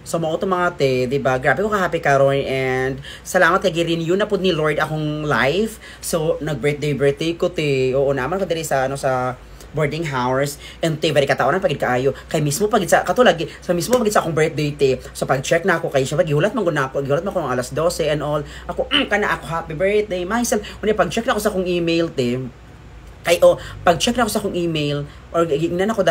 So mao to mga te, di ba? Grabe ko ka-happy karon and salamat kay gi-renew na pud ni Lord akong life. So nag-birthday ko te. Oo naman ko diri sa sa boarding house and te very kataonan pagid kaayo kay mismo pagid sa katulad sa mismo pagid sa akong birthday te. So pag check na ako kay siya gihulat man gud na ako ng alas 12 and all. Ako kana ako happy birthday myself. Unya pag check na ako sa akong email te. Kay pag check na ako sa akong email or gignan ako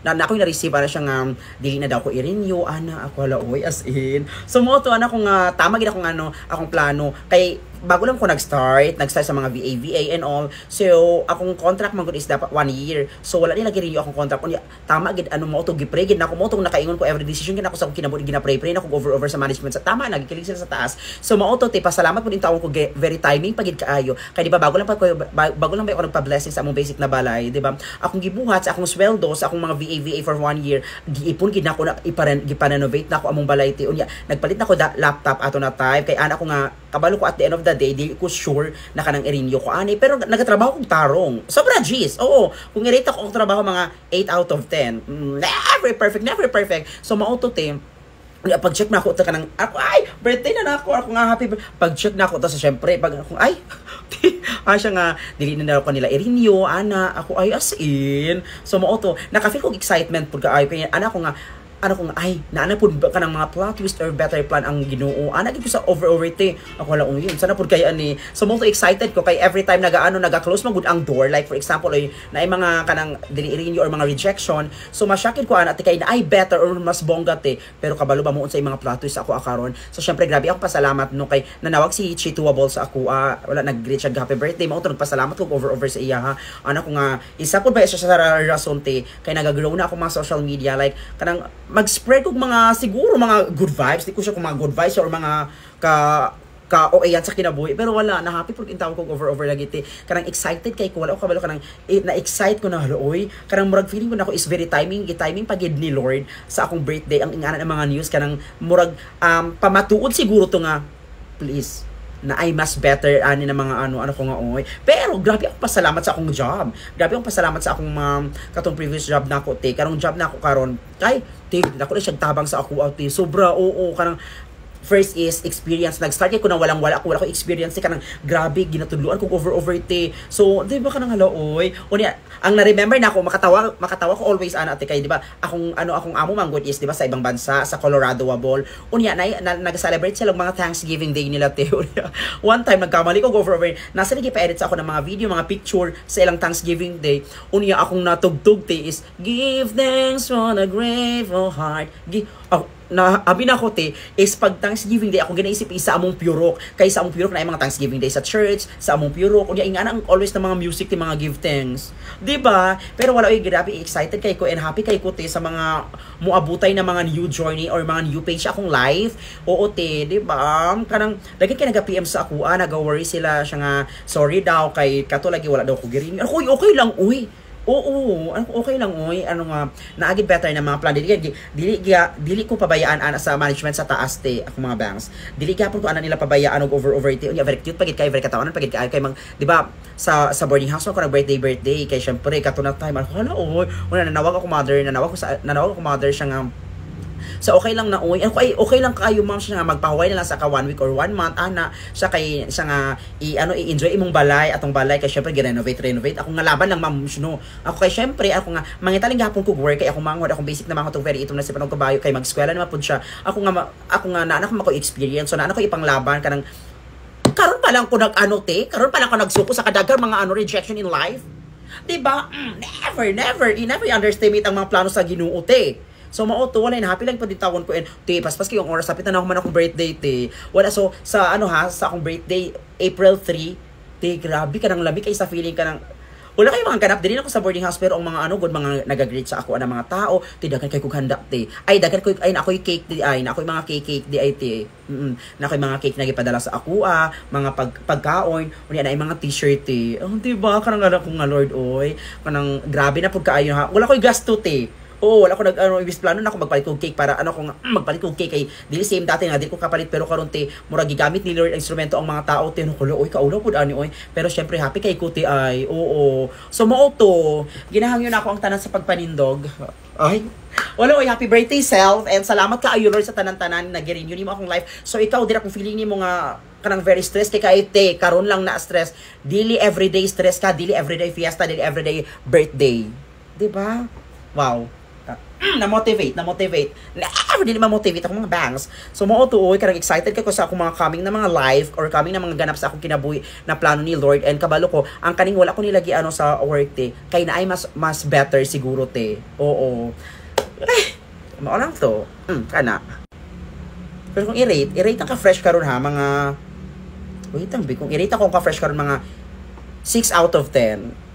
na ako na-receive ana siya nga dili na daw ko i-renew ana ako hala oy as in. So mo to ana ko nga tama gid akong akong plano kay bago lang ko nag-start sa mga VA and all. So akong contract man gud is dapat 1 year. So wala ni lagi renew akong contract unya tama gid mo to gipray gid nako mo to nakaingon ko every decision gid ako sa akong kinabuhi ginapray nako over sa management sa tama nagikilig sila sa taas. So mao to te pasalamat pud in taon ko very timing pagid kaayo kay di ba bago lang ba ako nagpa-blessing sa among basic na balay di ba akong gibuhat sa akong sweldo sa akong mga VA for 1 year giipon gid nako na ipa-renovate nako among balay te unya nagpalit nako laptop ato na type kay ana ko nga kabalo ko at the end of the day di ko sure na kanang i-renew ko ani pero nagatrabaho kong tarong sobra G's oo kung i-rate ako ang trabaho mga 8 out of 10 never perfect so mauto te pag check na ako ta kanang ako ay birthday na ako nga happy pag check na ako ta sa syempre pag ako ay siya nga dili na daw kanila i-renew ana ako ay as in so mauto naka-feel ko excitement pud kaayo kay ana ko nga ay naana pud ka ng mga plot twist or better plan ang Ginoo ana gid ko sa over te ako wala yun sana pud kay ani so mo excited ko kay every time naga-close magud ang door like for example ay naay mga kanang dili renew or mga rejection so masyakid ko ana kay na ay better or mas bongga te pero kabalo ba mo sa mga plot twist ako akaron so syempre grabe ako pasalamat no kay nanawag si Chituable sa ako wala nag-greet siya happy birthday mo to nagpasalamat ko over sa iya ha ana ko nga isa pud ba siya sa rason te kay nagagrow na ako mga social media like kanang mag-spread og mga siguro mga good vibes di ko siya kung mga good vibes or mga ka yan sa kinabuhi pero wala na happy pud intawon ko over lagi te kanang excited kay ko wala ko kabalo kanang na-excite ko na haloy kanang murag feeling ko na ako is very timing pagid ni Lord sa akong birthday ang ingana ng mga news kanang murag pamatuod siguro to nga please na ay mas better ani na mga ano ko nga oy pero grabe ako pasalamat sa akong job grabe akong pasalamat sa akong katong previous job nako te karong job nako karon kay te dako na siya tabang sa ako te sobra oo kanang first is experience nag-start ko na wala ko experience kanang grabe ginatudluan kong over te so di ba kanang haloy unya ang na-remember na ako makatawa ko always ana ate kay di ba akong amo manggod is di ba sa ibang bansa sa Colorado Wabol unya nag-celebrate sila mga Thanksgiving Day nila te one time nagkamali ko over nasa lagi pa edit sa ako ng mga video mga picture sa ilang Thanksgiving Day unya akong natugtog te is give thanks on a grateful heart na abi na ko te is pag Thanksgiving Day ako ginaisip isa among purok kay sa among purok na ay mga Thanksgiving Day sa church sa among purok unya ingana ang always na mga music ti mga give thanks di ba pero wala oy grabe excited kay ko and happy kay ko te sa mga muabutay na mga new journey or mga new page akong live oo te di ba kanang lagi kay naga-PM sa ako naga-worry sila siya nga sorry daw kay kato lagi wala daw ko giring ako okay lang uy oo, okay lang oy. Naagid better na mga plan dili ko pabayaan ana sa management sa taas te ako mga banks. Dili gyapon ko ana nila pabayaan og over te. Unya very cute pagid kay very katawanan pagid kay di ba sa boarding house ko nag birthday kay syempre katuna time hala oy. Una nanawag ako mother siya nga so okay lang na oy okay lang kayo ma'am siya nga magpahuway na lang sa ka 1 week or 1 month ana siya nga i-enjoy imong balay atong balay kay syempre renovate ako nga laban lang ma'am no ako kay syempre ako nga mangitaling gapon ko work kay ako mangod akong basic na mga to very itom na si panog kabayo kay mag-eskwela naman pud siya ako nga naanak ko experience so naanak ko ipanglaban kanang karon pa lang ko karon pa lang ko nagsuko sa kadagang mga rejection in life diba never underestimate ang mga plano sa Ginoo te. So mauto wala na happy lang pud tawon ko and te paspas yung oras sapit na ako man akong birthday te wala so sa sa akong birthday April 3 te grabe ka nang lamig kay sa feeling ka nang wala kay mga ganap dili ako sa boarding house pero ang mga good mga naga-greet sa ako ana mga tao te daghan kay kog handa te ay daghan ko ay ako'y cake di ay ako'y mga cake di ay te na ako'y mga cake na gipadala sa ako mga pagkaon unya na ay mga t-shirt te di ba kanang ana ko nga Lord oy kanang grabe na pud kaayo ha wala ko'y gasto te Oo, wala ko nag ano, ibis plano na ako magpalit kog cake para ano kung magpalit kog cake kay dili same dati nga dili ko kapalit pero karon te mura gigamit ni Lord ang instrumento ang mga tao te no kulo oy kaulaw pud ani oy. Pero syempre happy kay kuti ay. Oo. So mao to, ginahangyo na ako ang tanan sa pagpanindog. Ay, wala oy, happy birthday self and salamat kaayo Lord sa tanan-tanan na girenew nimo akong life. So ikaw dira kung feeling nimo nga kanang very stress kay kaite karon lang na stress, dili everyday stress ka, dili everyday fiesta, dili everyday birthday. Di ba? Wow. Na-motivate. Never din ma-motivate ako mga bangs. So mo tuoy karang excited ko sa akong mga coming na mga live or coming na mga ganap sa akong kinabuhi na plano ni Lord and kabalo ko ang kaning wala ko nilagi ano sa work te kay naay mas better siguro te. Oo. Mao lang to. Kana. Pero kung i-rate ang ka-fresh karon ha mga wait lang kung i-rate ako ka-fresh karon mga 6 out of 10.